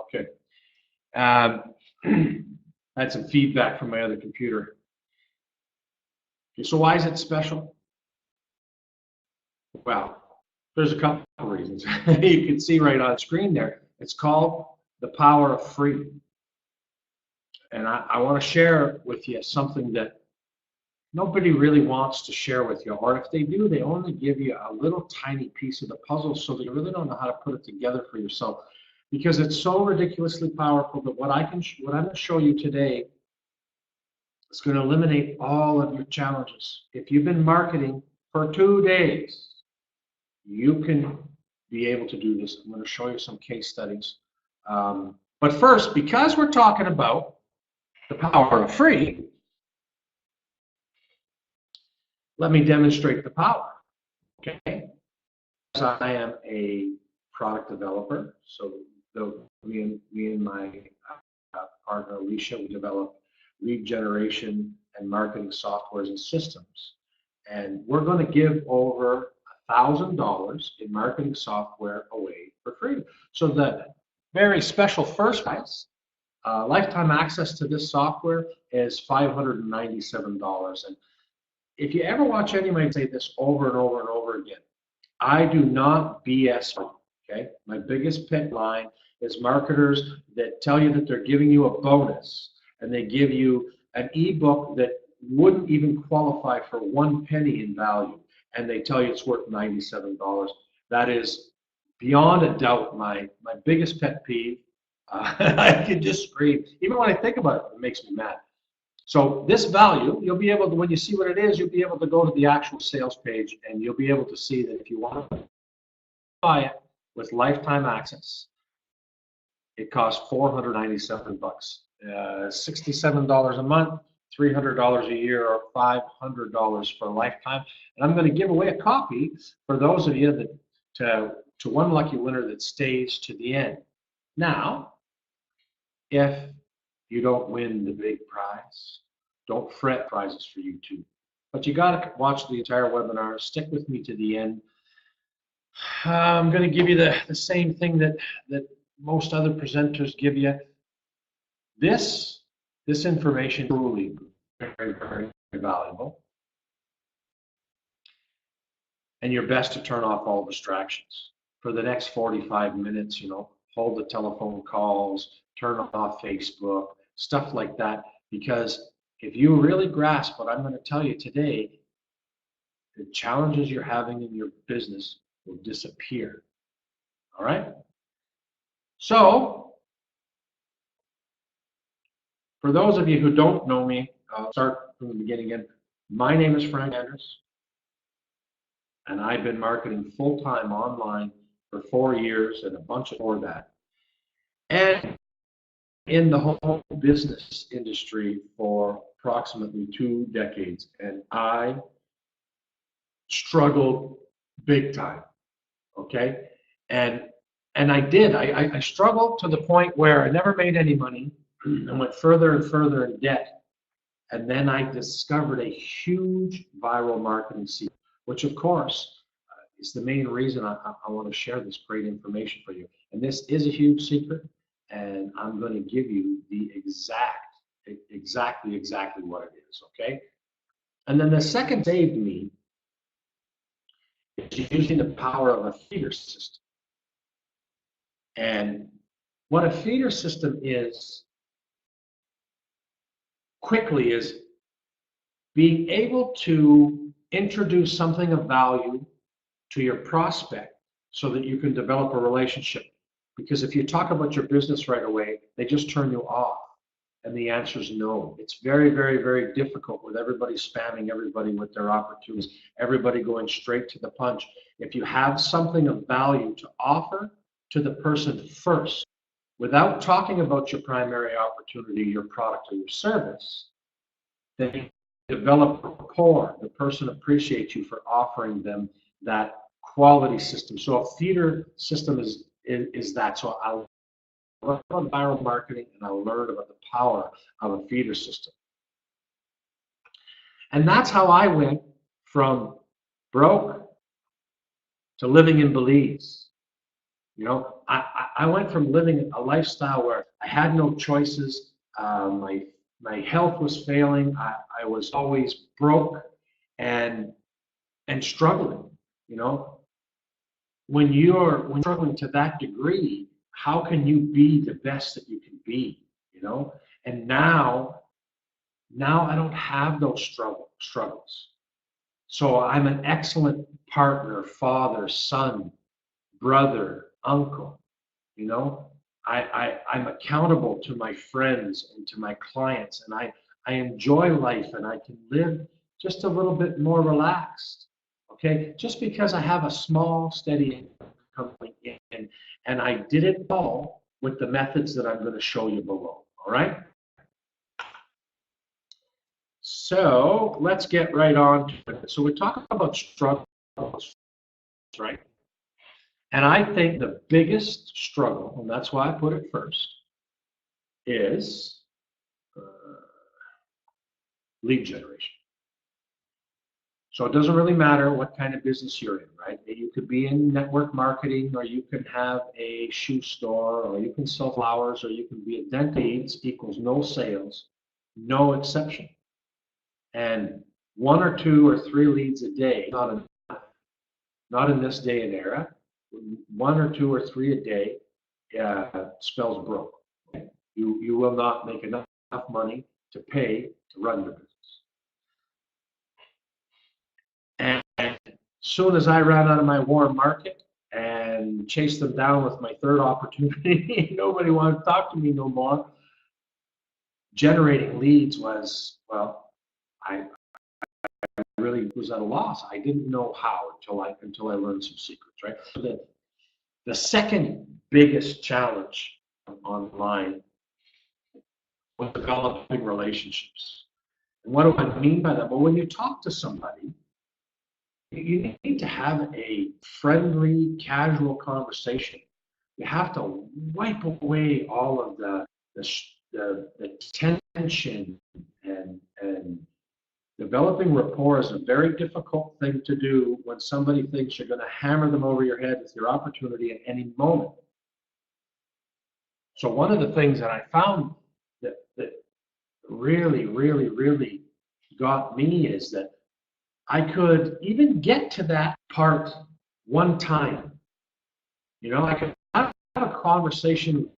Okay. I had some feedback from my other computer. Okay, so why is it special? Well, there's a couple of reasons. You can see right on screen there. It's called the power of free. And I want to share with you something that nobody really wants to share with you. Or if they do, they only give you a little tiny piece of the puzzle so that you really don't know how to put it together for yourself. Because it's so ridiculously powerful that what I'm going to show you today is going to eliminate all of your challenges. If you've been marketing for 2 days, you can be able to do this. I'm going to show you some case studies. But first, because we're talking about the power of free, let me demonstrate the power. Okay, so I am a product developer, so me and my partner Alicia, we develop lead generation and marketing softwares and systems, and we're going to give over $1,000 in marketing software away for free. So the very special first price, lifetime access to this software, is $597. And if you ever watch anybody say this over and over and over again, I do not BS. Okay, my biggest pet line is marketers that tell you that they're giving you a bonus, and they give you an ebook that wouldn't even qualify for 1 penny in value, and they tell you it's worth $97. That is beyond a doubt my biggest pet peeve. I can just scream. Even when I think about it, it makes me mad. So this value, you'll be able to, when you see what it is, you'll be able to go to the actual sales page, and you'll be able to see that if you want to buy it with lifetime access, it costs $497, $67 a month, $300 a year, or $500 for a lifetime. And I'm going to give away a copy for those of you that to one lucky winner that stays to the end. Now, if you don't win the big prize, don't fret, prizes for you too. But you got to watch the entire webinar. Stick with me to the end. I'm going to give you the same thing that most other presenters give you. This information is truly very, very valuable. And you're best to turn off all distractions. For the next 45 minutes, hold the telephone calls, turn off Facebook, stuff like that, because if you really grasp what I'm going to tell you today, the challenges you're having in your business will disappear. All right? So, for those of you who don't know me, I'll start from the beginning again. My name is Frank Andrus, and I've been marketing full-time online for 4 years and a bunch before that. And in the home business industry for approximately 2 decades, and I struggled big time, okay? And I did. I struggled to the point where I never made any money and went further and further in debt. And then I discovered a huge viral marketing secret, which of course is the main reason I want to share this great information for you. And this is a huge secret, and I'm going to give you the exactly what it is, okay? And then the second saved me is using the power of a feeder system. And what a feeder system is, quickly, is being able to introduce something of value to your prospect so that you can develop a relationship. Because if you talk about your business right away, they just turn you off. And the answer is no. It's very, very, very difficult with everybody spamming everybody with their opportunities, everybody going straight to the punch. If you have something of value to offer to the person first, without talking about your primary opportunity, your product, or your service, then you develop rapport. The person appreciates you for offering them that quality system. So a feeder system is that. So I'll learn about viral marketing, and I'll learn about the power of a feeder system. And that's how I went from broke to living in Belize. You know, I went from living a lifestyle where I had no choices. My health was failing. I was always broke and struggling. You know, when you're struggling to that degree, how can you be the best that you can be? You know, and now I don't have those struggles. So I'm an excellent partner, father, son, brother, uncle. You know, I'm accountable to my friends and to my clients, and I enjoy life and I can live just a little bit more relaxed. Okay, just because I have a small, steady income coming in, and I did it all with the methods that I'm going to show you below. All right. So let's get right on to it. So we're talking about struggles, right? And I think the biggest struggle, and that's why I put it first, is uh, lead generation. So it doesn't really matter what kind of business you're in, right? You could be in network marketing, or you can have a shoe store, or you can sell flowers, or you can be a dentist. Leads equals no sales, no exception. And 1 or 2 or 3 leads a day, not in this day and era. 1 or 2 or 3 a day spells broke. Okay? You will not make enough money to pay to run your business. And as soon as I ran out of my warm market and chased them down with my third opportunity, nobody wanted to talk to me no more. Generating leads was, well, I really was at a loss. I didn't know how until I learned some secrets, right? So the second biggest challenge online was developing relationships. And what do I mean by that? Well, when you talk to somebody, you need to have a friendly, casual conversation. You have to wipe away all of the tension and developing rapport is a very difficult thing to do when somebody thinks you're going to hammer them over your head with your opportunity at any moment. So one of the things that I found that really, really, really got me is that I could even get to that part one time. You know, I could have a conversation,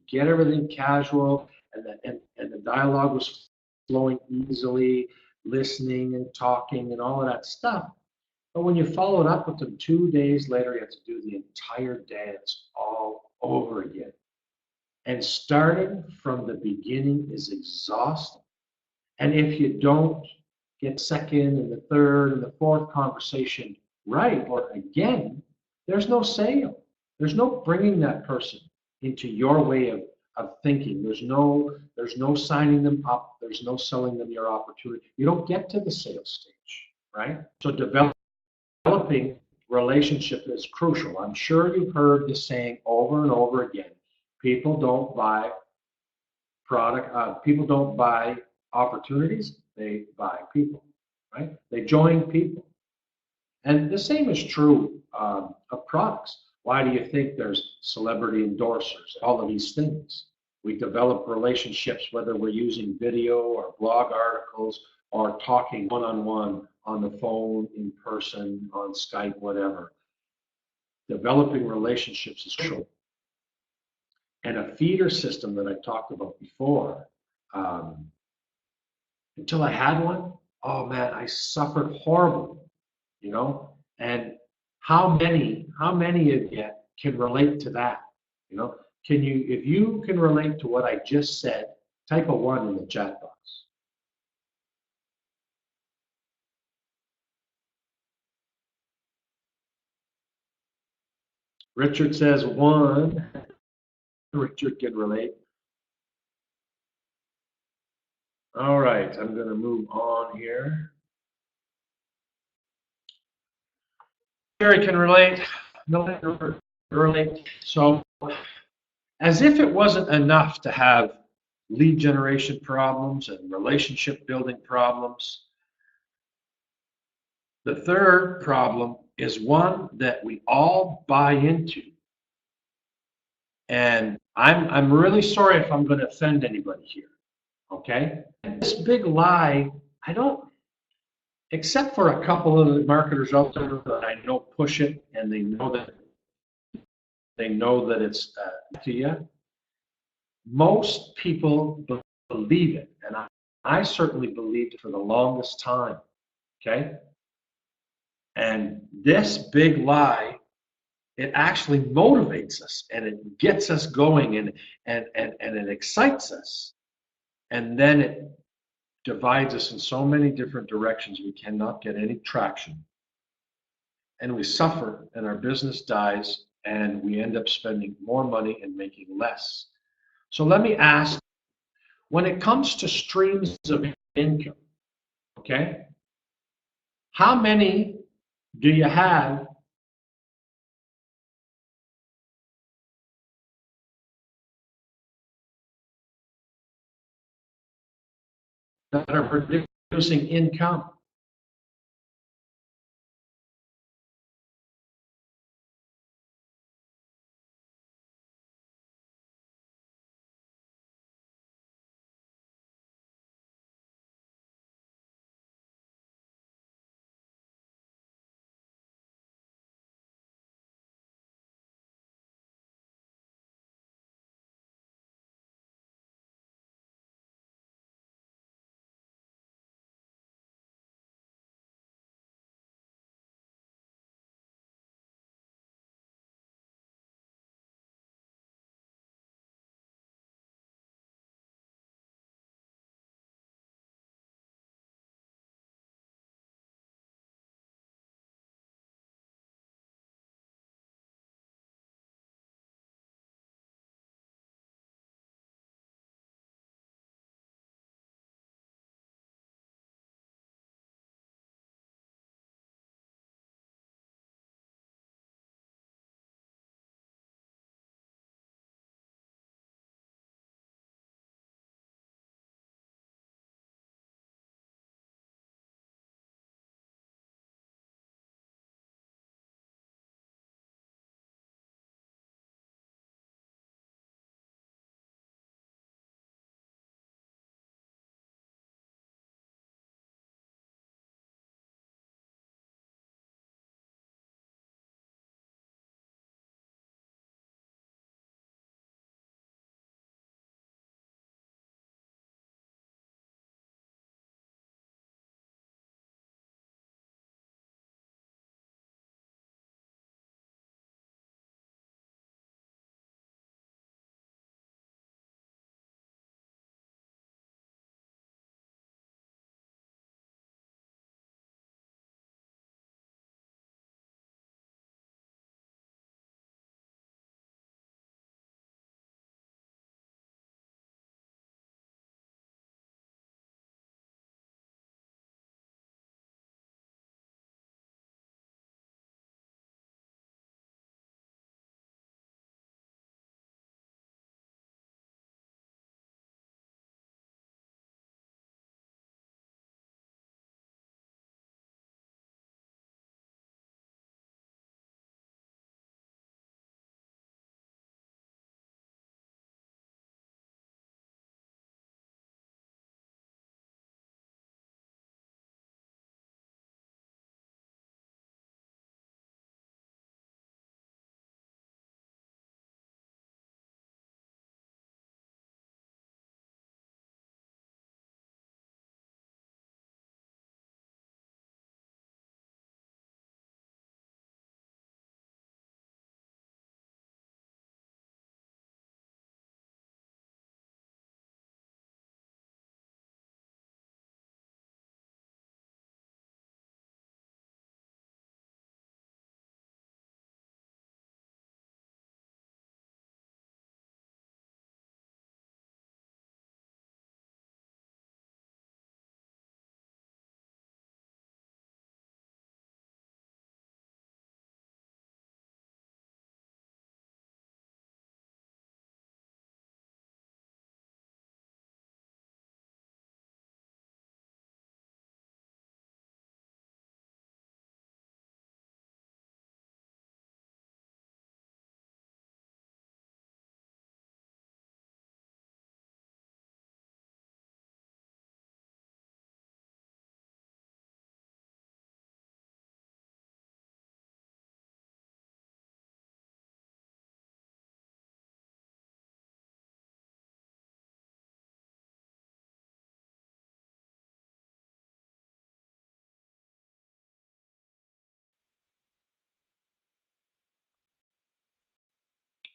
get everything casual, and the dialogue was flowing easily, listening and talking and all of that stuff. But when you follow it up with them 2 days later, you have to do the entire dance all over again. And starting from the beginning is exhausting. And if you don't get second and the third and the fourth conversation right, or again, there's no sale. There's no bringing that person into your way of thinking. There's no signing them up. There's no selling them your opportunity. You don't get to the sales stage, right? So developing relationship is crucial. I'm sure you've heard this saying over and over again. People don't buy people don't buy opportunities, they buy people, right? They join people. And the same is true of products. Why do you think there's celebrity endorsers, all of these things? We develop relationships, whether we're using video or blog articles or talking one-on-one on the phone, in person, on Skype, whatever. Developing relationships is crucial. And a feeder system that I talked about before, until I had one, oh man, I suffered horribly, you know. And how many of you can relate to that? You know, if you can relate to what I just said, type a 1 in the chat box. Richard says 1. Richard can relate. All right, I'm going to move on here. Gary can relate. No, relate. So, as if it wasn't enough to have lead generation problems and relationship building problems, the third problem is one that we all buy into, And I'm really sorry if I'm going to offend anybody here. Okay? And this big lie, I don't, except for a couple of the marketers out there that I know push it and they know that it's to you. Most people believe it, and I certainly believed it for the longest time. Okay, and this big lie, it actually motivates us and it gets us going and it excites us, and then it divides us in so many different directions we cannot get any traction, and we suffer and our business dies and we end up spending more money and making less. So let me ask, when it comes to streams of income, okay, how many do you have that are producing income?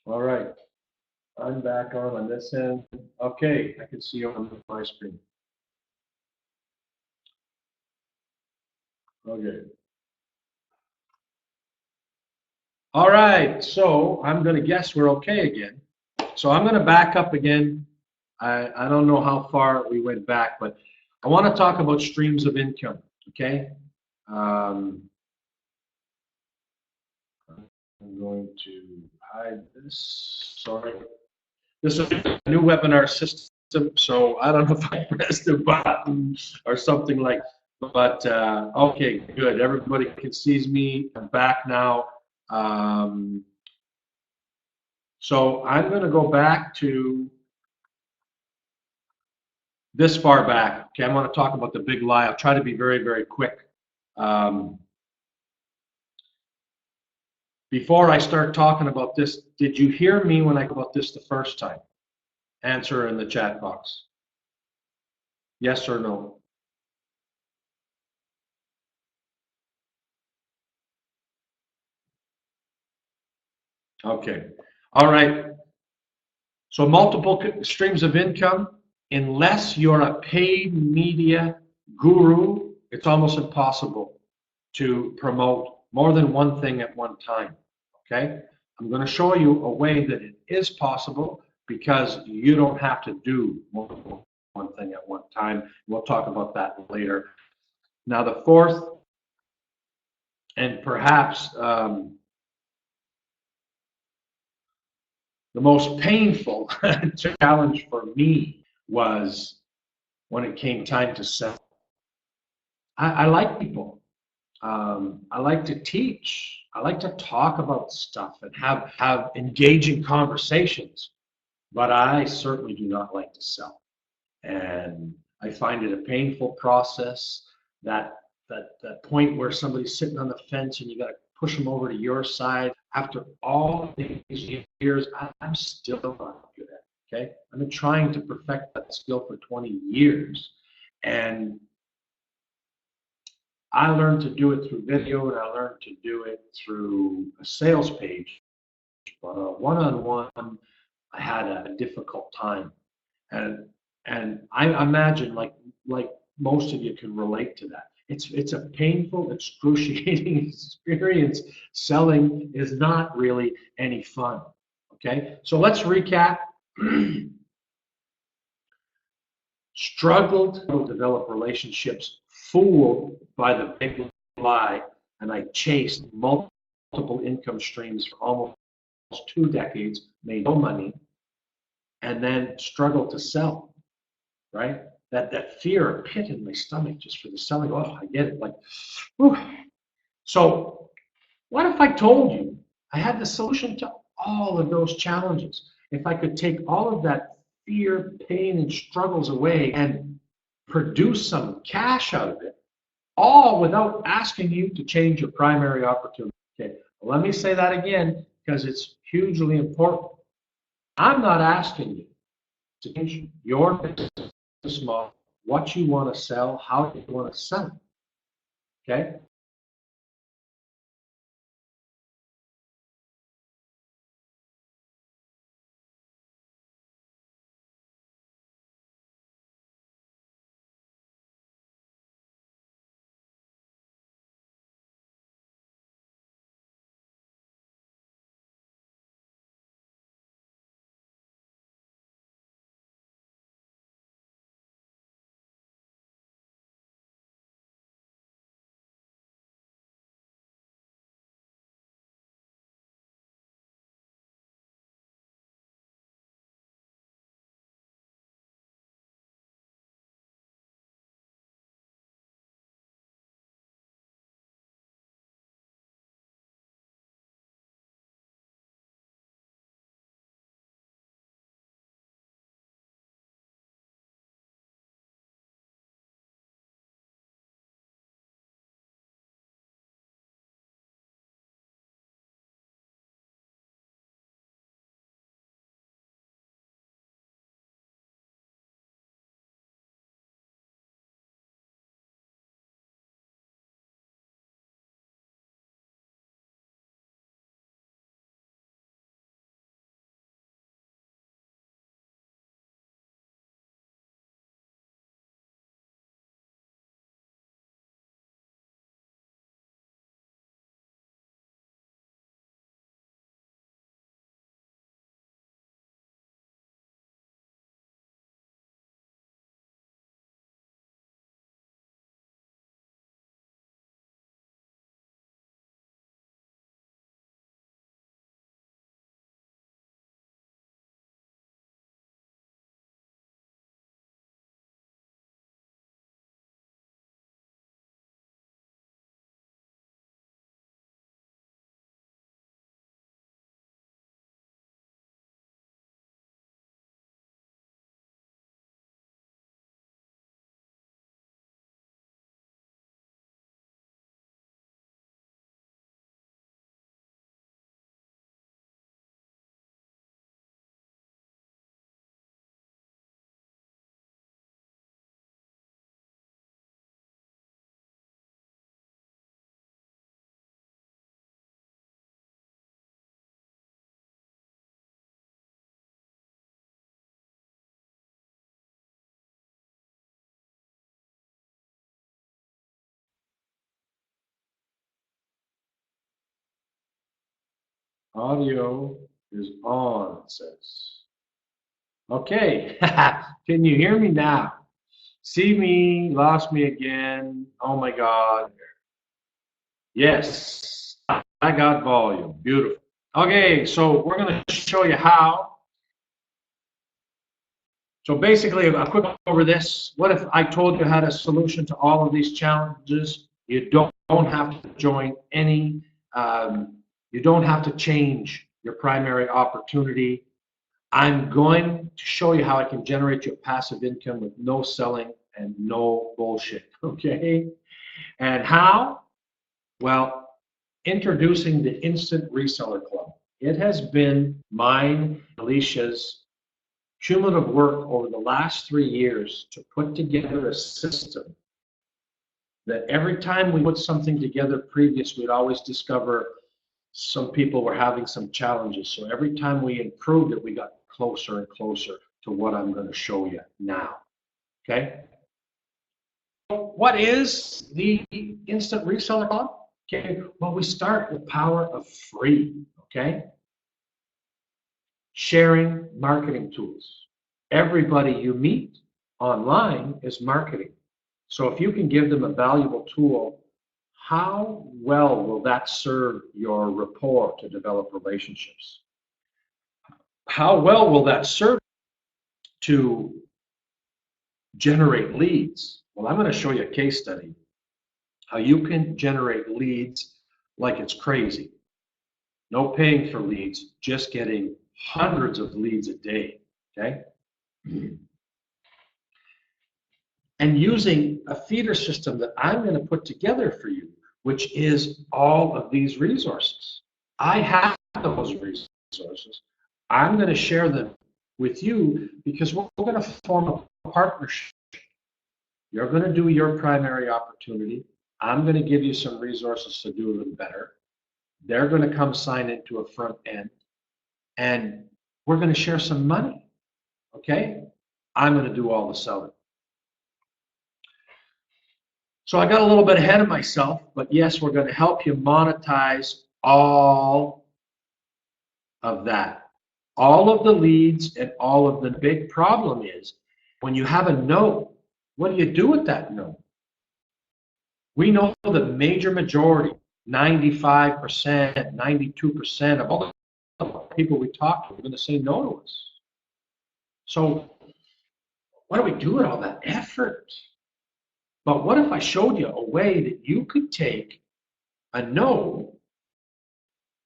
All right, I'm back on this end. Okay, I can see you on my screen. Okay. All right, so I'm going to guess we're okay again. So I'm going to back up again. I don't know how far we went back, but I want to talk about streams of income, okay? Um, I'm going to hide this. Sorry. This is a new webinar system, so I don't know if I pressed a button or something like that. But okay, good. Everybody can see me. I'm back now. So I'm going to go back to this far back. Okay, I want to talk about the big lie. I'll try to be very, very quick. Um, Before I start talking about this, did you hear me when I talked about this the first time? Answer in the chat box. Yes or no? Okay. All right. So multiple streams of income, unless you're a paid media guru, it's almost impossible to promote more than one thing at one time. Okay? I'm going to show you a way that it is possible because you don't have to do more than one thing at one time. We'll talk about that later. Now, the fourth and perhaps the most painful challenge for me was when it came time to sell. I like people. I like to teach. I like to talk about stuff and have engaging conversations, but I certainly do not like to sell. And I find it a painful process. That point where somebody's sitting on the fence and you got to push them over to your side. After all these years, I'm still not good at it. Okay, I've been trying to perfect that skill for 20 years, and I learned to do it through video, and I learned to do it through a sales page. But one-on-one, I had a difficult time, and I imagine like most of you can relate to that. It's a painful, excruciating experience. Selling is not really any fun. Okay, so let's recap. Struggled to develop relationships, fooled by the big lie, and I chased multiple income streams for almost 2 decades, made no money, and then struggled to sell, right? That fear, a pit in my stomach just for the selling. Oh, I get it. Like, whew. So what if I told you I had the solution to all of those challenges? If I could take all of that fear, pain, and struggles away and produce some cash out of it, all without asking you to change your primary opportunity. Okay, well, let me say that again because it's hugely important. I'm not asking you to change your business model, what you want to sell, how you want to sell it. Okay, Audio is on, it says. Okay, can you hear me now? See me, lost me again. Oh my God. Yes, I got volume. Beautiful. Okay, so we're going to show you how. So basically, a quick over this. What if I told you I had a solution to all of these challenges? You don't have to join any, you don't have to change your primary opportunity. I'm going to show you how I can generate you a passive income with no selling and no bullshit, okay? And how? Well, introducing the Instant Reseller Club. It has been mine, Alicia's, cumulative work over the last 3 years to put together a system that every time we put something together previous, we'd always discover some people were having some challenges. So every time we improved it, we got closer and closer to what I'm going to show you now. Okay? What is the Instant Reseller Club? Okay, well, we start with power of free. Okay? Sharing marketing tools. Everybody you meet online is marketing. So if you can give them a valuable tool, how well will that serve your rapport to develop relationships? How well will that serve to generate leads? Well, I'm going to show you a case study how you can generate leads like it's crazy. No paying for leads, just getting hundreds of leads a day, okay? And using a feeder system that I'm going to put together for you, which is all of these resources. I have those resources. I'm going to share them with you because we're going to form a partnership. You're going to do your primary opportunity. I'm going to give you some resources to do them better. They're going to come sign into a front end, and we're going to share some money, okay? I'm going to do all the selling. So I got a little bit ahead of myself, but yes, we're going to help you monetize all of that. All of the leads and all of the big problem is when you have a no, what do you do with that no? We know the major majority, 95%, 92% of all the people we talk to are going to say no to us. So what do we do with all that effort? But what if I showed you a way that you could take a no,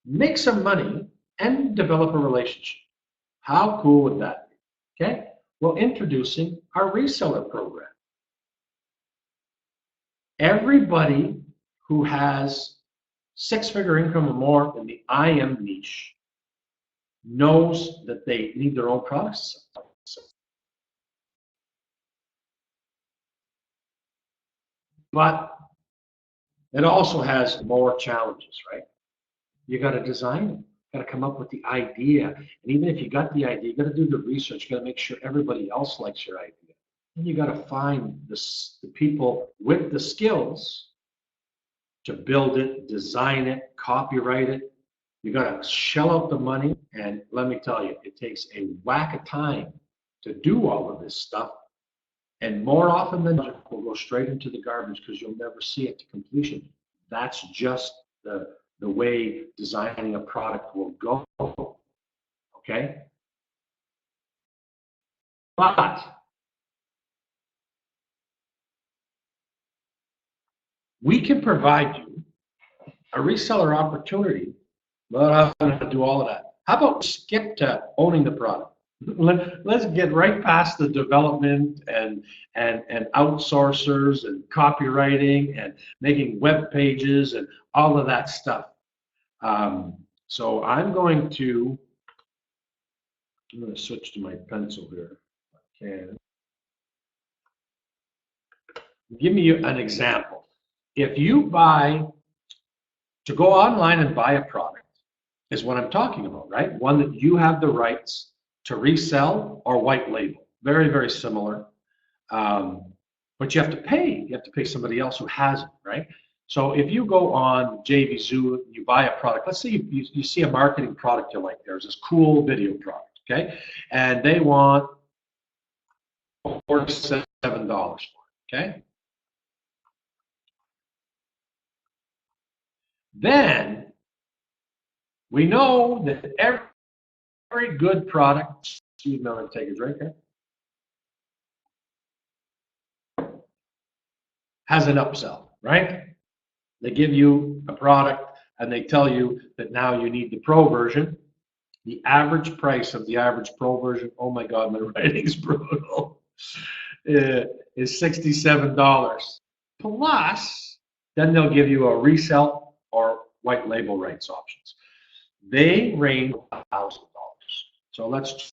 make some money, and develop a relationship? How cool would that be? Okay? Well, introducing our reseller program. Everybody who has six-figure income or more in the IM niche knows that they need their own products. But it also has more challenges, right? You got to design them. You got to come up with the idea. And even if you got the idea, you got to do the research. You got to make sure everybody else likes your idea. And you got to find the people with the skills to build it, design it, copyright it. You got to shell out the money. And let me tell you, it takes a whack of time to do all of this stuff. And more often than not, will go straight into the garbage because you'll never see it to completion. That's just the way designing a product will go. Okay? But we can provide you a reseller opportunity. But I'm going to do all of that. How about skip to owning the product? Let's get right past the development and outsourcers and copywriting and making web pages and all of that stuff. So I'm going to switch to my pencil here. I can. Give me an example. If you buy, to go online and buy a product is what I'm talking about, right? One that you have the rights to resell or white label. Very, very similar. But you have to pay. You have to pay somebody else who has it, right? So if you go on JVZoo, you buy a product, let's say you see a marketing product you like, there's this cool video product, okay? And they want $47 for it, okay? Then we know that every good product, excuse me, I'm going to take a drink here, has an upsell, right? They give you a product and they tell you that now you need the pro version. The average price of the average pro version, oh my God, my writing's brutal, is $67. Plus, then they'll give you a resell or white label rights options. They range $1,000. So let's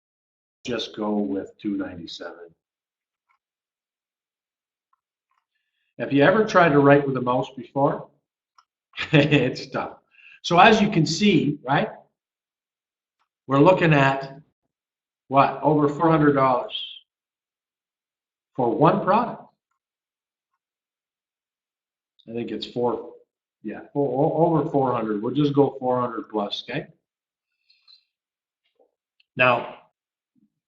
just go with $297. Have you ever tried to write with a mouse before? It's tough. So as you can see, right, we're looking at what? Over $400 for one product. I think it's over 400. We'll just go 400 plus, okay? Now,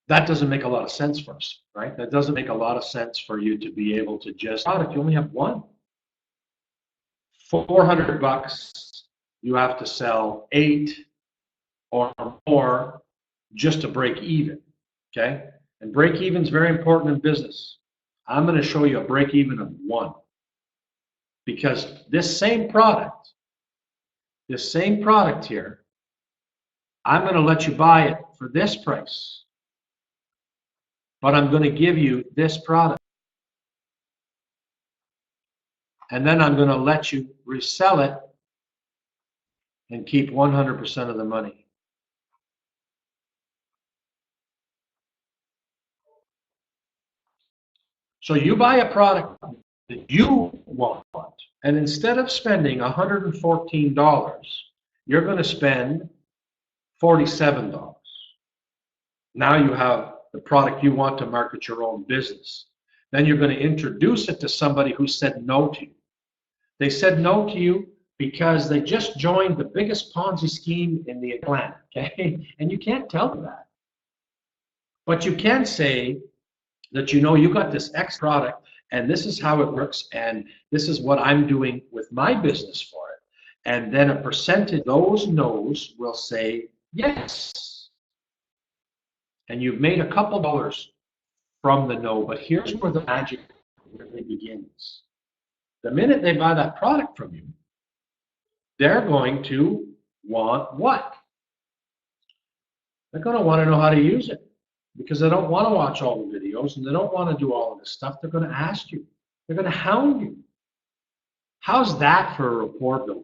that doesn't make a lot of sense for us, right? That doesn't make a lot of sense for you to be able to just product. You only have one. $400, you have to sell 8 or more just to break even, okay? And break even is very important in business. I'm going to show you a break even of 1, because this same product here, I'm going to let you buy it for this price, but I'm going to give you this product, and then I'm going to let you resell it and keep 100% of the money. So you buy a product that you want, and instead of spending $114, you're going to spend $47. Now you have the product you want to market your own business. Then you're going to introduce it to somebody who said no to you. They said no to you because they just joined the biggest Ponzi scheme in the planet, okay? And you can't tell them that. But you can say that you know you got this X product and this is how it works and this is what I'm doing with my business for it. And then a percentage of those no's will say yes. And you've made a couple dollars from the no, but here's where the magic really begins. The minute they buy that product from you, they're going to want what? They're going to want to know how to use it, because they don't want to watch all the videos and they don't want to do all of this stuff. They're going to ask you. They're going to hound you. How's that for a rapport builder?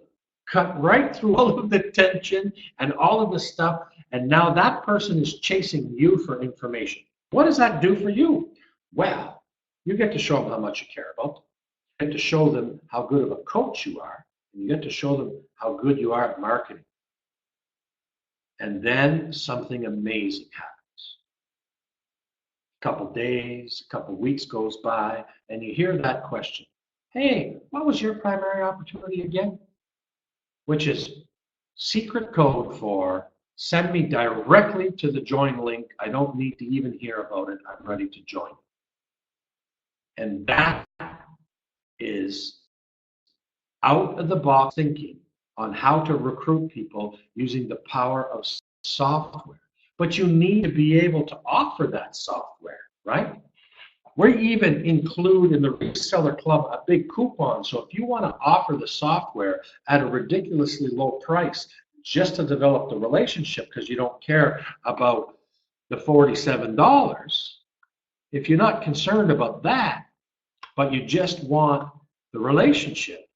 Cut right through all of the tension and all of the stuff, and now that person is chasing you for information. What does that do for you? Well, you get to show them how much you care about them. You get to show them how good of a coach you are, and you get to show them how good you are at marketing. And then something amazing happens. A couple days, a couple weeks goes by, and you hear that question. Hey, what was your primary opportunity again? Which is secret code for send me directly to the join link. I don't need to even hear about it. I'm ready to join. And that is out of the box thinking on how to recruit people using the power of software. But you need to be able to offer that software, right? We even include in the Reseller Club a big coupon. So if you want to offer the software at a ridiculously low price just to develop the relationship because you don't care about the $47, if you're not concerned about that, but you just want the relationship,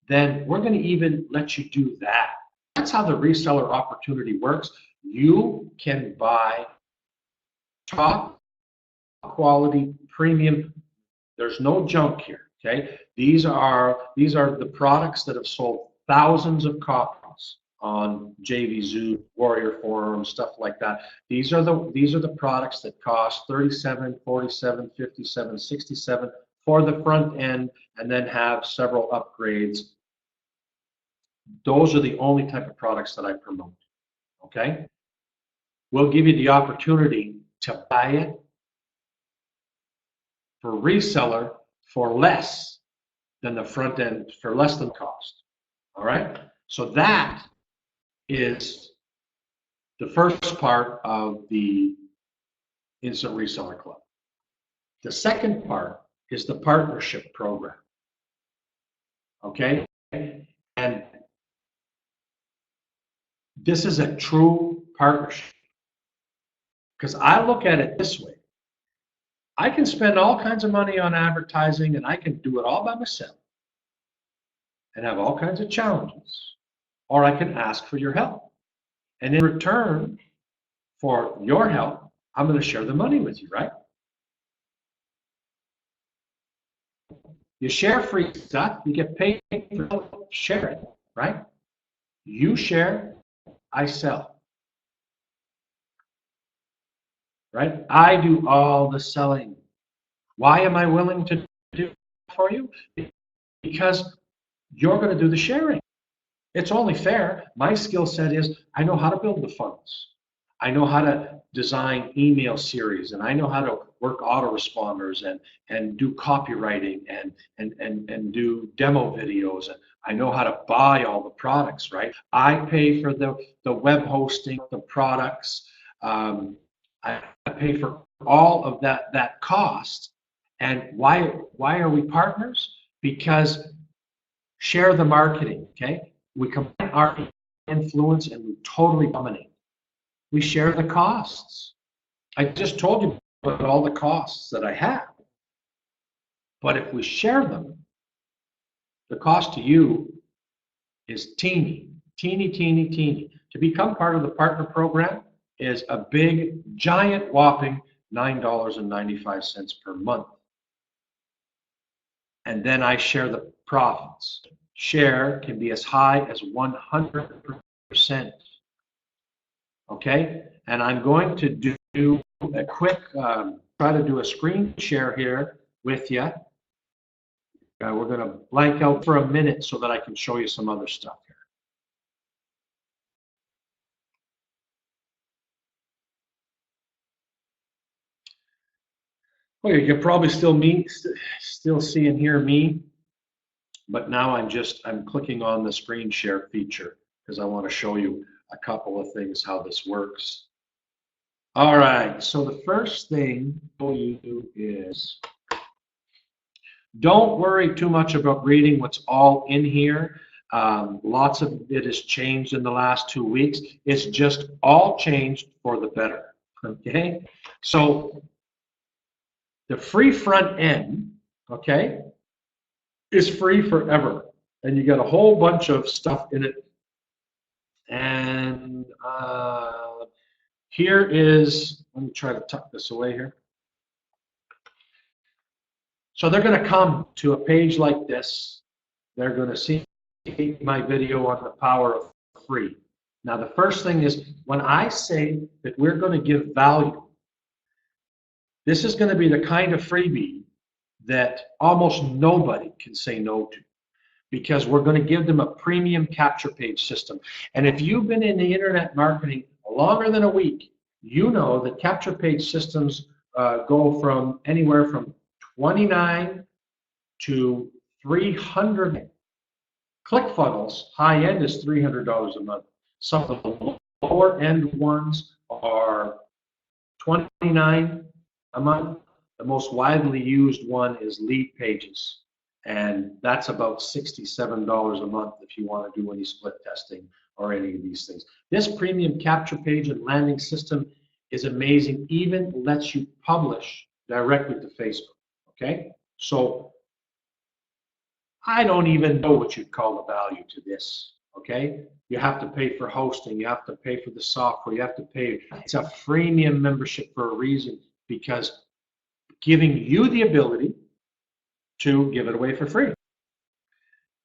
then we're going to even let you do that. That's how the reseller opportunity works. You can buy top quality premium. There's no junk here, okay? These are the products that have sold thousands of copies on JVZoo, Warrior Forum, stuff like that. These are the products that cost $37, $47, $57, $67 for the front end, and then have several upgrades Those are the only type of products that I promote, okay? We'll give you the opportunity to buy it for reseller for less than the front end, for less than cost, all right? So that is the first part of the Instant Reseller Club. The second part is the partnership program, okay? And this is a true partnership, because I look at it this way. I can spend all kinds of money on advertising and I can do it all by myself and have all kinds of challenges, or I can ask for your help. And in return for your help, I'm going to share the money with you, right? You share free stuff, you get paid for sharing, right? You share, I sell. Right? I do all the selling. Why am I willing to do it for you? Because you're going to do the sharing. It's only fair. My skill set is I know how to build the funnels. I know how to design email series, and I know how to work autoresponders and do copywriting and do demo videos. And I know how to buy all the products, right? I pay for the web hosting, the products. I pay for all of that cost. And why are we partners? Because share the marketing, okay? We combine our influence and we totally dominate. We share the costs. I just told you about all the costs that I have. But if we share them, the cost to you is teeny, teeny, teeny, teeny. To become part of the partner program is a big, giant, whopping $9.95 per month. And then I share the profits. Share can be as high as 100%. Okay? And I'm going to do a quick, try to do a screen share here with you. We're going to blank out for a minute so that I can show you some other stuff here. Well, you can probably still see and hear me, but now I'm clicking on the screen share feature because I want to show you a couple of things how this works. All right, so the first thing you do is don't worry too much about reading what's all in here. Lots of it has changed in the last 2 weeks. It's just all changed for the better, okay? So the free front end, okay, is free forever. And you got a whole bunch of stuff in it. And here is, let me try to tuck this away here. So they're going to come to a page like this. They're going to see my video on the power of free. Now, the first thing is when I say that we're going to give value, this is going to be the kind of freebie that almost nobody can say no to, because we're going to give them a premium capture page system. And if you've been in the internet marketing longer than a week, you know that capture page systems go from anywhere from $29 to $300. ClickFunnels, high end is $300 a month. Some of the lower end ones are $29 a month. The most widely used one is Lead Pages, and that's about $67 a month if you want to do any split testing or any of these things. This premium capture page and landing system is amazing, even lets you publish directly to Facebook, okay? So I don't even know what you'd call the value to this, okay? You have to pay for hosting, you have to pay for the software, you have to pay. It's a freemium membership for a reason, because giving you the ability to give it away for free.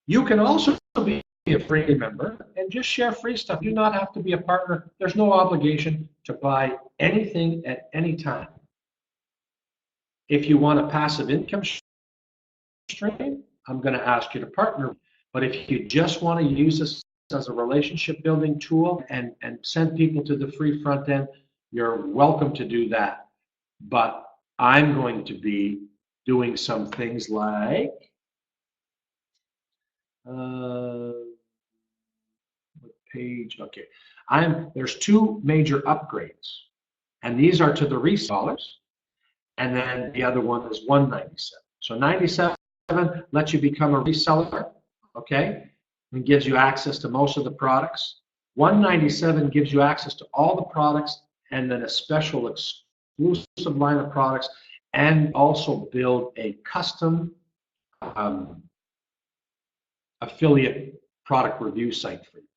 You can also be a free member and just share free stuff. You do not have to be a partner. There's no obligation to buy anything at any time. If you want a passive income stream, I'm going to ask you to partner. But if you just want to use this as a relationship building tool and send people to the free front end, you're welcome to do that. But I'm going to be doing some things like, what page? Okay. There's two major upgrades, and these are to the resellers, and then the other one is 197. So 97 lets you become a reseller, okay, and gives you access to most of the products. 197 gives you access to all the products and then a special exclusive line of products, and also build a custom affiliate product review site for you.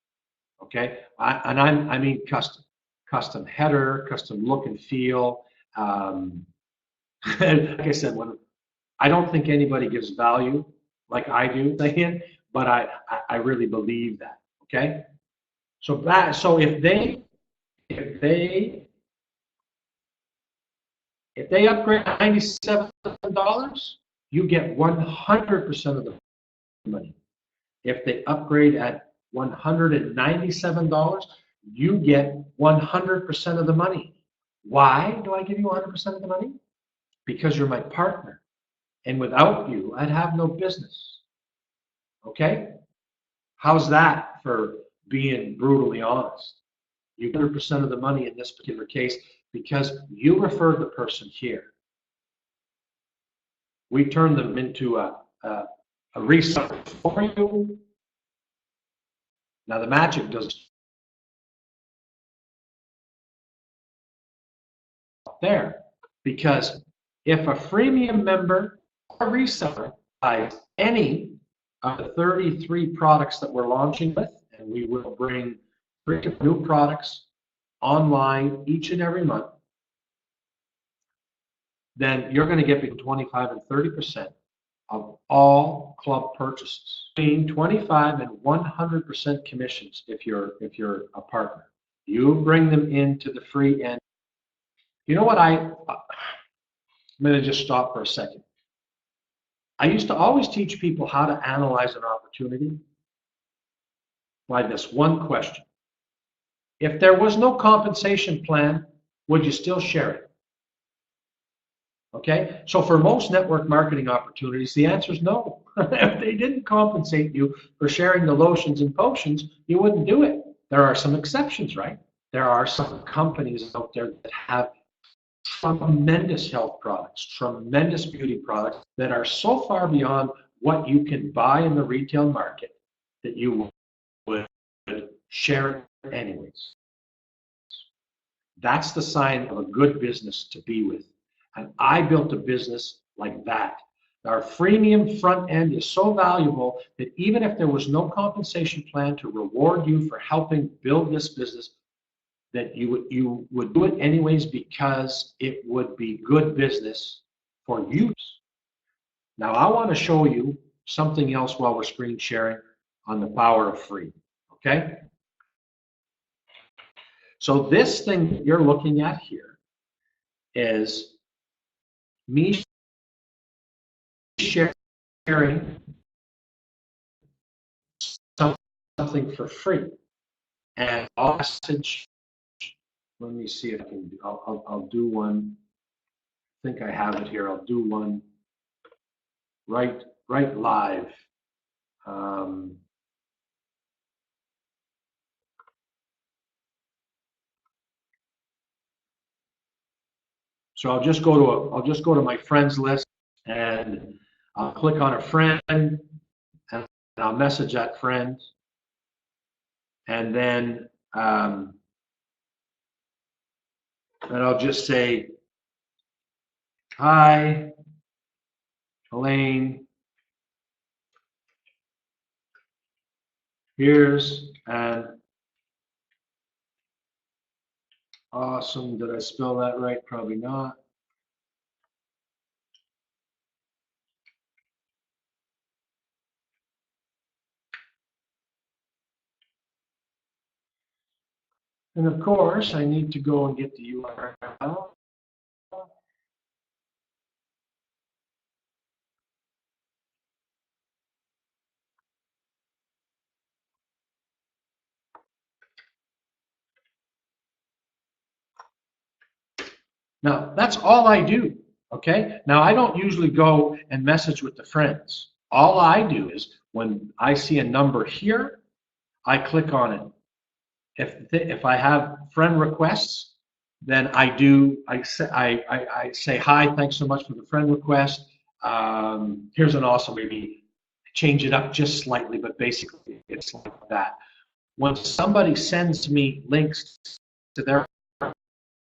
Okay, I mean custom header, custom look and feel. Like I said, I don't think anybody gives value like I do, but I really believe that. Okay, so if they upgrade $97, you get 100% of the money. If they upgrade at $197, you get 100% of the money. Why do I give you 100% of the money? Because you're my partner. And without you, I'd have no business. Okay? How's that for being brutally honest? You get 100% of the money in this particular case because you referred the person here. We turned them into a reseller for you. Now the magic doesn't stop there, because if a freemium member or reseller buys any of the 33 products that we're launching with, and we will bring 3 new products online each and every month, then you're going to get between 25 and 30% of all club purchases, between 25 and 100% commissions if you're a partner. You bring them into the free end. You know what I'm going to just stop for a second. I used to always teach people how to analyze an opportunity by this one question. If there was no compensation plan, would you still share it? Okay, so for most network marketing opportunities, the answer is no. If they didn't compensate you for sharing the lotions and potions, you wouldn't do it. There are some exceptions, right? There are some companies out there that have tremendous health products, tremendous beauty products that are so far beyond what you can buy in the retail market that you would share it anyways. That's the sign of a good business to be with. And I built a business like that. Our freemium front end is so valuable that even if there was no compensation plan to reward you for helping build this business, that you would do it anyways because it would be good business for you. Now I want to show you something else while we're screen sharing on the power of free. Okay? So this thing that you're looking at here is me sharing something for free, and I'll message. Let me see if I can. I'll do one. I think I have it here. I'll do one right live. So I'll just go to my friends list, and I'll click on a friend, and I'll message that friend, and then and I'll just say, hi, Elaine, here's an awesome, did I spell that right? Probably not. And of course, I need to go and get the URL. Now, that's all I do, okay? Now, I don't usually go and message with the friends. All I do is when I see a number here, I click on it. If I have friend requests, then I say hi, thanks so much for the friend request. Here's an awesome, maybe change it up just slightly, but basically it's like that. When somebody sends me links to their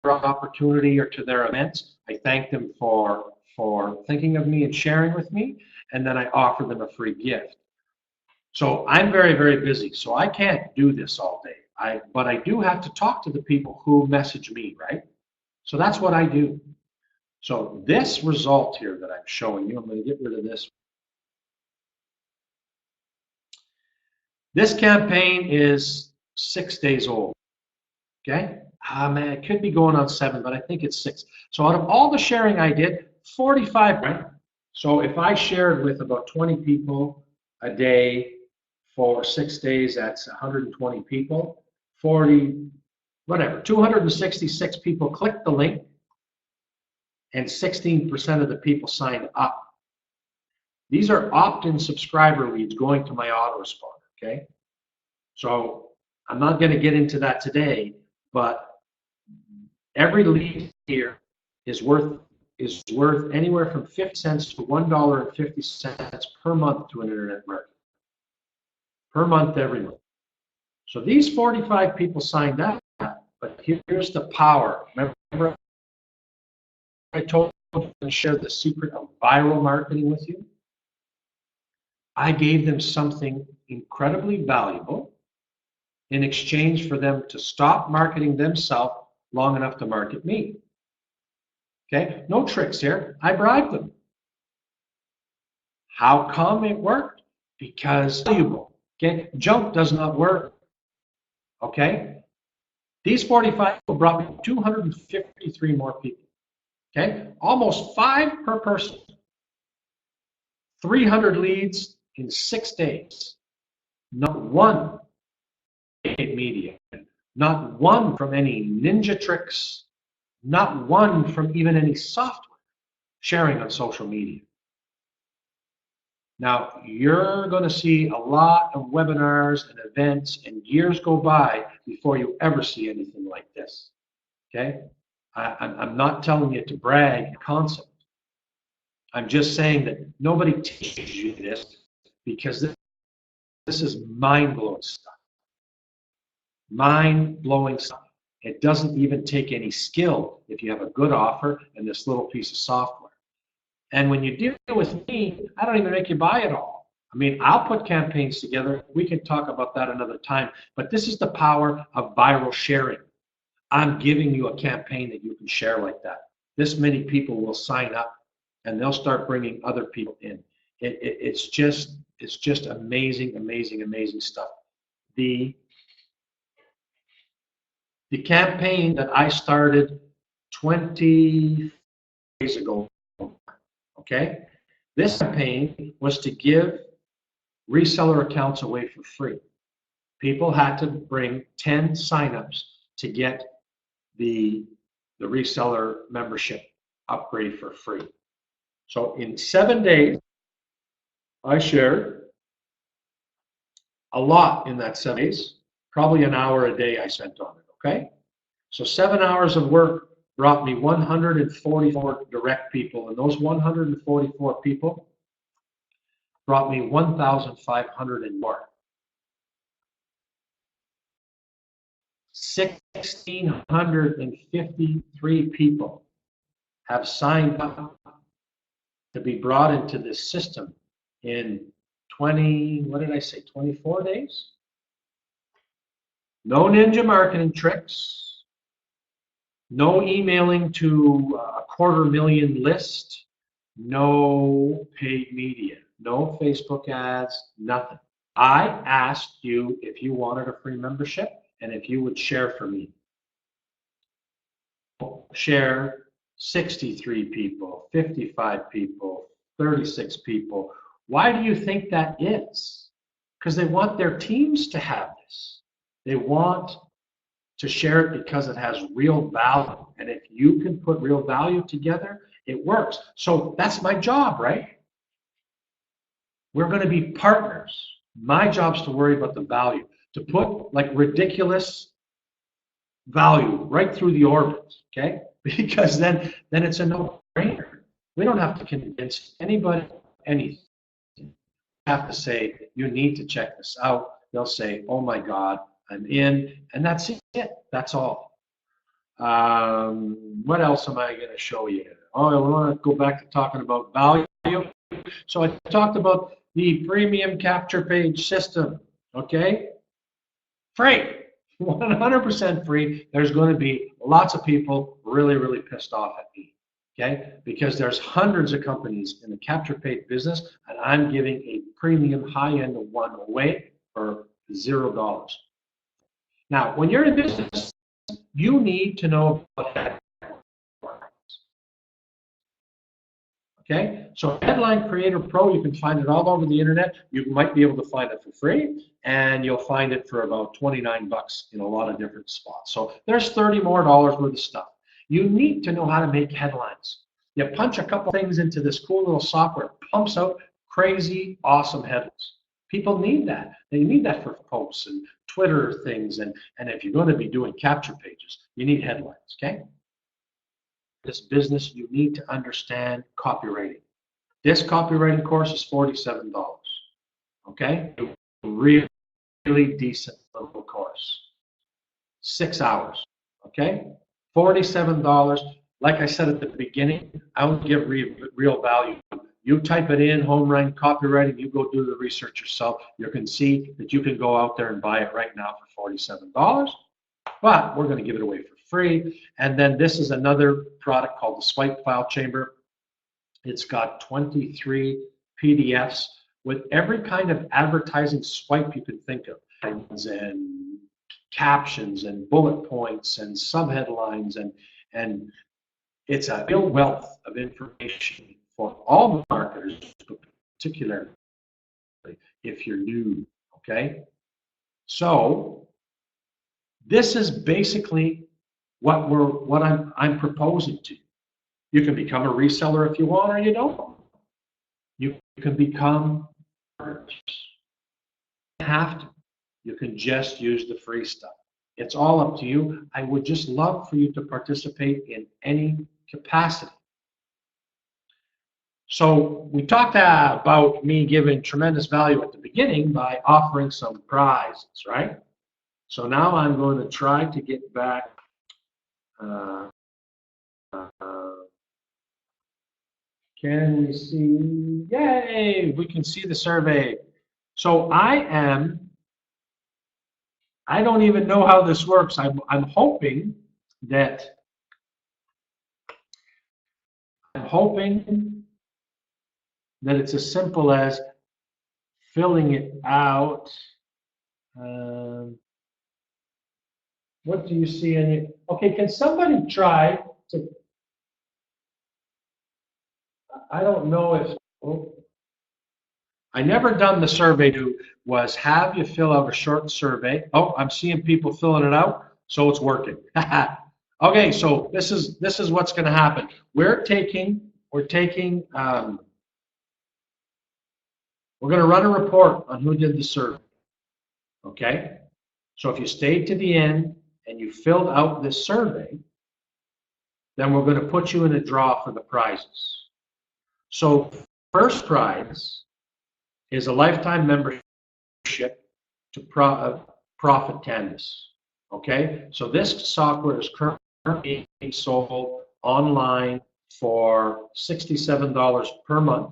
opportunity or to their events, I thank them for thinking of me and sharing with me, and then I offer them a free gift. So I'm very, very busy, so I can't do this all day. But I do have to talk to the people who message me, right? So that's what I do. So this result here that I'm showing you, I'm going to get rid of this. This campaign is 6 days old, okay? Man, it could be going on 7, but I think it's 6. So out of all the sharing I did, 45, right? So if I shared with about 20 people a day for 6 days, that's 120 people. 40, whatever, 266 people clicked the link, and 16% of the people signed up. These are opt-in subscriber leads going to my autoresponder, okay? So I'm not going to get into that today, but every lead here is worth anywhere from 50 cents to $1.50 per month to an internet marketer. Per month, every month. So these 45 people signed up, but here's the power. Remember I told you to share the secret of viral marketing with you? I gave them something incredibly valuable in exchange for them to stop marketing themselves long enough to market me. Okay, no tricks here. I bribed them. How come it worked? Because valuable. Okay, junk does not work. Okay, these 45 people brought me 253 more people. Okay, almost 5 per person. 300 leads in 6 days. Not one paid media. Not one from any ninja tricks. Not one from even any software sharing on social media. Now, you're going to see a lot of webinars and events, and years go by before you ever see anything like this. Okay? I'm not telling you to brag the concept. I'm just saying that nobody teaches you this because this is mind-blowing stuff. Mind-blowing stuff. It doesn't even take any skill if you have a good offer and this little piece of software. And when you deal with me, I don't even make you buy it all. I mean, I'll put campaigns together. We can talk about that another time. But this is the power of viral sharing. I'm giving you a campaign that you can share like that. This many people will sign up, and they'll start bringing other people in. It's just amazing, amazing, amazing stuff. The campaign that I started 20 days ago, okay? This campaign was to give reseller accounts away for free. People had to bring 10 signups to get the reseller membership upgrade for free. So in 7 days, I shared a lot in that 7 days, probably an hour a day I spent on it, okay? So 7 hours of work brought me 144 direct people, and those 144 people brought me 1,500 and more. 1,653 people have signed up to be brought into this system in 24 days? No ninja marketing tricks, no emailing to a 250,000 list, no paid media, no Facebook ads, nothing. I asked you if you wanted a free membership and if you would share for me. Share 63 people, 55 people, 36 people. Why do you think that is? Because they want their teams to have this. They want to share it because it has real value. And if you can put real value together, it works. So that's my job, right? We're going to be partners. My job's to worry about the value, to put like ridiculous value right through the orbit, okay? Because then it's a no-brainer. We don't have to convince anybody anything. We have to say, you need to check this out. They'll say, oh my God, I'm in, and that's it. That's all. What else am I going to show you? Oh, I want to go back to talking about value. So I talked about the premium capture page system, okay? Free, 100% free. There's going to be lots of people really, really pissed off at me, okay? Because there's hundreds of companies in the capture page business, and I'm giving a premium high-end one away for $0. Now, when you're in business, you need to know about headlines. Okay, so Headline Creator Pro, you can find it all over the internet. You might be able to find it for free, and you'll find it for about 29 bucks in a lot of different spots. So there's $30 more worth of stuff. You need to know how to make headlines. You punch a couple things into this cool little software, it pumps out crazy, awesome headlines. People need that. They need that for posts and Twitter things, and if you're going to be doing capture pages, you need headlines, okay? This business, you need to understand copywriting. This copywriting course is $47, okay? Really decent little course. 6 hours, okay? $47. Like I said at the beginning, I don't give real value. You type it in, home run copywriting, you go do the research yourself. You can see that you can go out there and buy it right now for $47. But we're going to give it away for free. And then this is another product called the Swipe File Chamber. It's got 23 PDFs with every kind of advertising swipe you can think of, and captions and bullet points and subheadlines, and it's a real wealth of information for all marketers, but particularly if you're new, okay? So this is basically what I'm proposing to you. You can become a reseller if you want, or you don't. You can become partners. You don't have to. You can just use the free stuff. It's all up to you. I would just love for you to participate in any capacity. So we talked about me giving tremendous value at the beginning by offering some prizes, right? So now I'm going to try to get back. Can we see? Yay! We can see the survey. So I don't even know how this works. I'm hoping that it's as simple as filling it out. What do you see in it? Okay, can somebody try to? I don't know if. Oh, I never done the survey. Was have you fill out a short survey? Oh, I'm seeing people filling it out, so it's working. Okay, so this is what's going to happen. We're going to run a report on who did the survey. Okay, so if you stayed to the end and you filled out this survey, then we're going to put you in a draw for the prizes. So first prize is a lifetime membership to Profit Canvas. Okay, so this software is currently being sold online for $67 per month.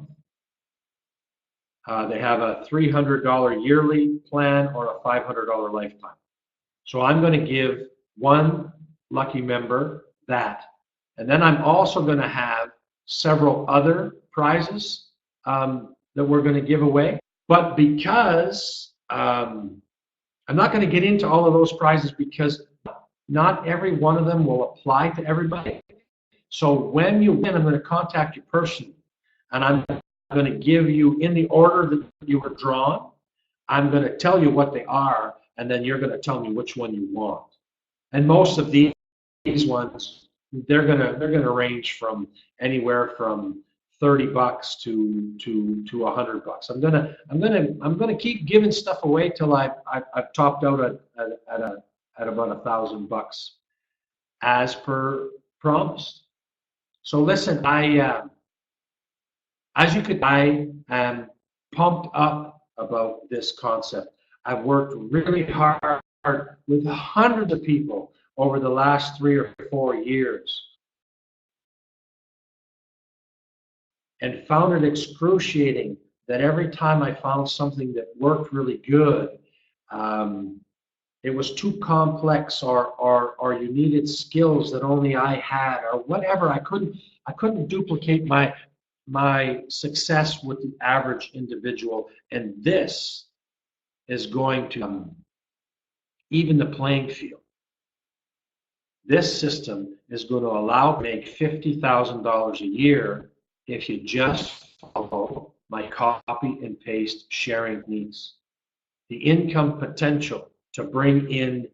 They have a $300 yearly plan or a $500 lifetime. So I'm going to give one lucky member that. And then I'm also going to have several other prizes that we're going to give away. But because I'm not going to get into all of those prizes because not every one of them will apply to everybody. So when you win, I'm going to contact you personally. And I'm going to give you, in the order that you were drawn, I'm going to tell you what they are, and then you're going to tell me which one you want. And most of these ones, they're gonna range from anywhere from $30 to $100. I'm gonna keep giving stuff away till I've topped out at about $1,000 as per promised. So listen, I am pumped up about this concept. I've worked really hard with hundreds of people over the last 3 or 4 years and found it excruciating that every time I found something that worked really good, it was too complex or you needed skills that only I had or whatever. I couldn't duplicate my success with the average individual, and this is going to even the playing field. This system is going to allow you to make $50,000 a year if you just follow my copy and paste sharing needs. The income potential to bring in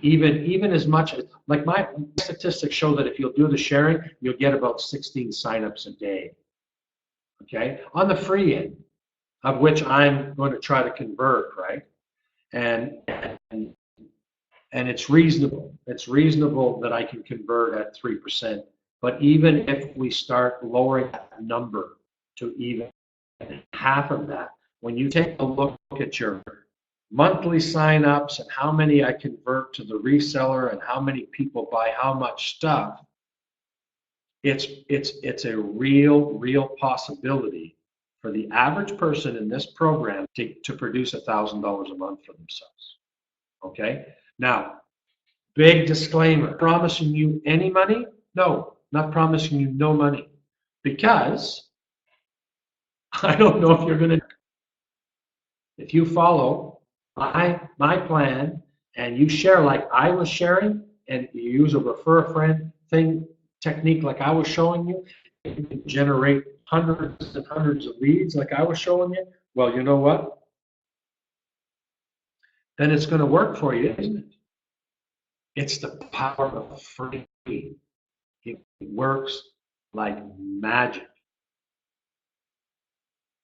even as much as, like my statistics show that if you'll do the sharing, you'll get about 16 signups a day. Okay, on the free end, of which I'm going to try to convert, right? And it's reasonable. It's reasonable that I can convert at 3%. But even if we start lowering that number to even half of that, when you take a look at your monthly signups and how many I convert to the reseller and how many people buy how much stuff, it's a real possibility for the average person in this program to produce $1,000 a month for themselves. Okay? Now, big disclaimer, promising you any money? No, not promising you no money, because I don't know if you're going to, if you follow my plan and you share like I was sharing and you use a refer a friend technique like I was showing you, you can generate hundreds and hundreds of leads like I was showing you. Well, you know what? Then it's going to work for you, isn't it? It's the power of free. It works like magic.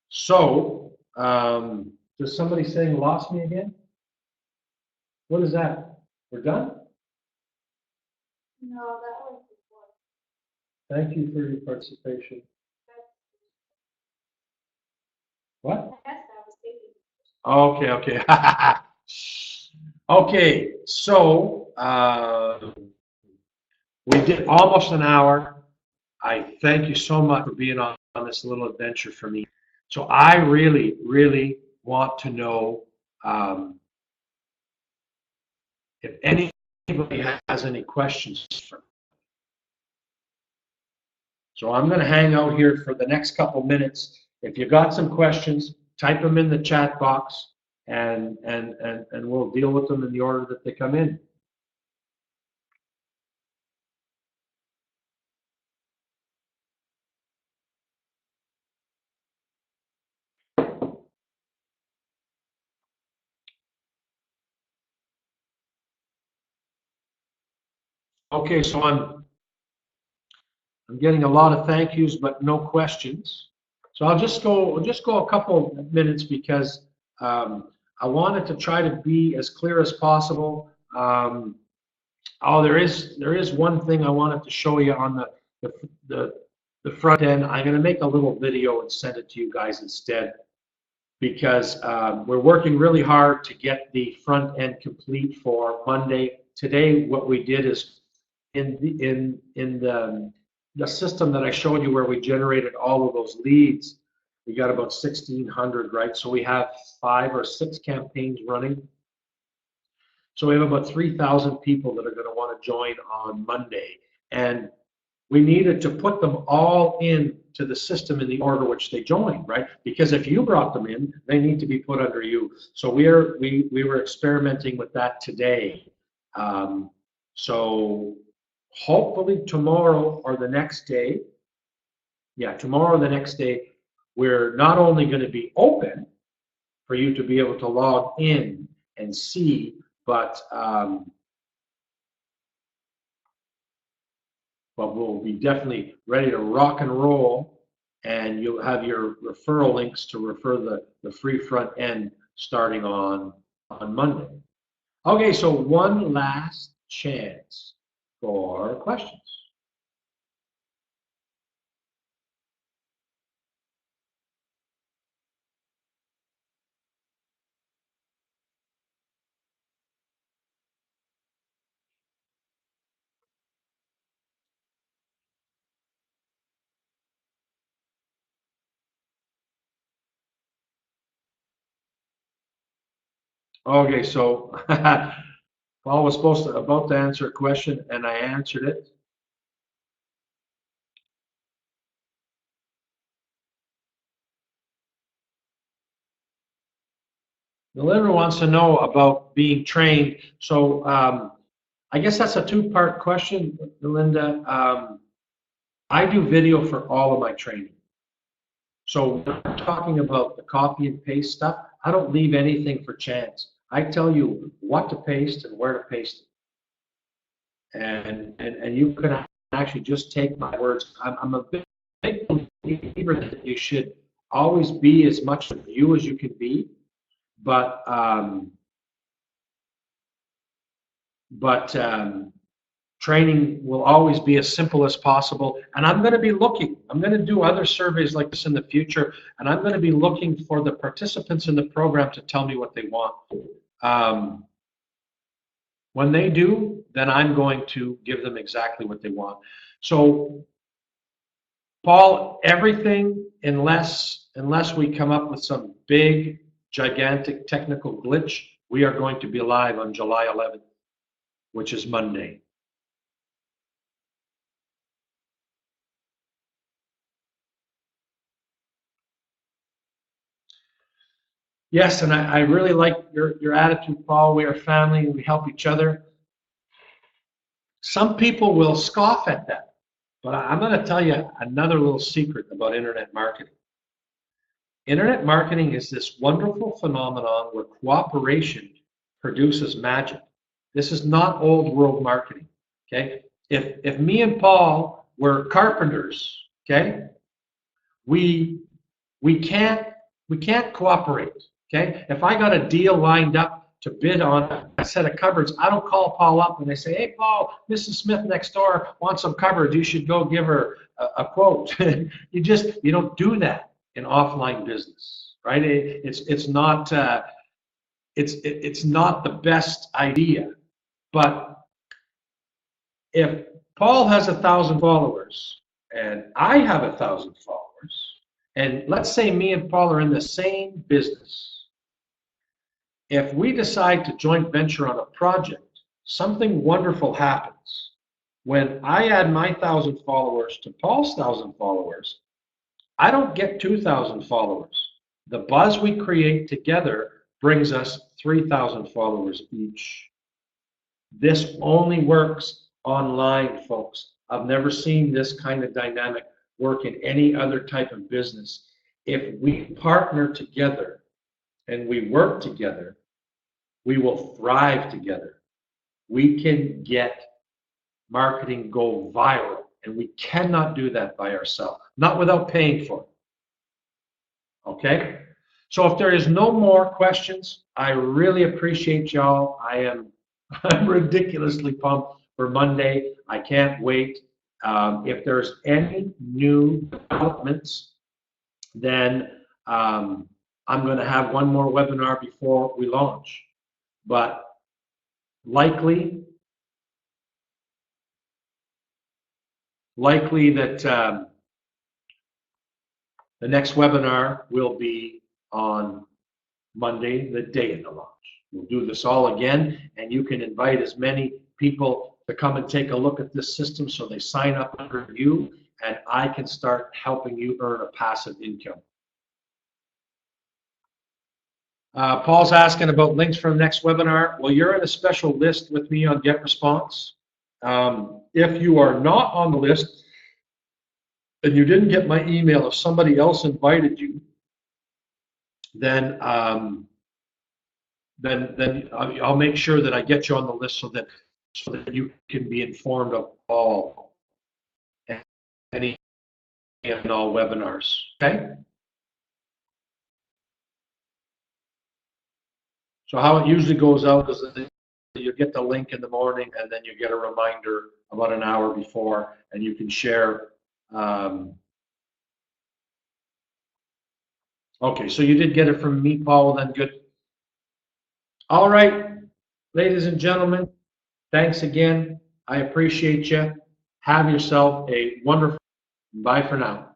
So, does somebody saying lost me again? What is that? We're done? No, that was before. Thank you for your participation. What? Yes, I was thinking. Okay. Okay, so we did almost an hour. I thank you so much for being on this little adventure for me. So I really want to know if anybody has any questions for me. So I'm going to hang out here for the next couple minutes. If you've got some questions, type them in the chat box, and we'll deal with them in the order that they come in. Okay, so I'm getting a lot of thank yous, but no questions. So I'll just go a couple minutes because I wanted to try to be as clear as possible. There is one thing I wanted to show you on the front end. I'm going to make a little video and send it to you guys instead, because we're working really hard to get the front end complete for Monday. Today, what we did is in the system that I showed you where we generated all of those leads, we got about 1,600, right? So we have 5 or 6 campaigns running. So we have about 3,000 people that are going to want to join on Monday. And we needed to put them all into the system in the order which they joined, right? Because if you brought them in, they need to be put under you. So we were experimenting with that today. So hopefully tomorrow or the next day, tomorrow or the next day, we're not only going to be open for you to be able to log in and see, but we'll be definitely ready to rock and roll, and you'll have your referral links to refer the free front end starting on Monday. Okay, so one last chance for questions. Okay, so Paul was about to answer a question, and I answered it. Melinda wants to know about being trained. So I guess that's a two-part question, Melinda. I do video for all of my training. So when I'm talking about the copy and paste stuff, I don't leave anything for chance. I tell you what to paste and where to paste it. And you can actually just take my words. I'm a big believer that you should always be as much of you as you can be, but training will always be as simple as possible. And I'm going to be looking. I'm going to do other surveys like this in the future, and I'm going to be looking for the participants in the program to tell me what they want. When they do, then I'm going to give them exactly what they want. So, Paul, everything, unless we come up with some big, gigantic technical glitch, we are going to be live on July 11th, which is Monday. Yes, and I really like your attitude, Paul. We are family and we help each other. Some people will scoff at that, but I'm going to tell you another little secret about internet marketing. Internet marketing is this wonderful phenomenon where cooperation produces magic. This is not old world marketing, okay? If me and Paul were carpenters, okay, we can't cooperate. Okay, if I got a deal lined up to bid on a set of cupboards, I don't call Paul up and they say, "Hey, Paul, Mrs. Smith next door wants some cupboards. You should go give her a quote." you don't do that in offline business, right? It's not it's not the best idea. But if Paul has 1,000 followers and I have 1,000 followers, and let's say me and Paul are in the same business. If we decide to joint venture on a project, something wonderful happens. When I add my 1,000 followers to Paul's 1,000 followers, I don't get 2,000 followers. The buzz we create together brings us 3,000 followers each. This only works online, folks. I've never seen this kind of dynamic work in any other type of business. If we partner together and we work together, we will thrive together. We can get marketing go viral, and we cannot do that by ourselves, not without paying for it. Okay? So if there is no more questions, I really appreciate y'all. I'm ridiculously pumped for Monday. I can't wait. If there's any new developments, then I'm going to have one more webinar before we launch. But likely that the next webinar will be on Monday, the day of the launch. We'll do this all again, and you can invite as many people to come and take a look at this system so they sign up under you, and I can start helping you earn a passive income. Paul's asking about links for the next webinar. Well, you're in a special list with me on GetResponse. If you are not on the list and you didn't get my email, if somebody else invited you, then then I'll make sure that I get you on the list so that you can be informed of all any and all webinars. Okay. So how it usually goes out is that you get the link in the morning, and then you get a reminder about an hour before, and you can share. Okay, so you did get it from me, Paul, then good. All right, ladies and gentlemen, thanks again. I appreciate you. Have yourself a wonderful, bye for now.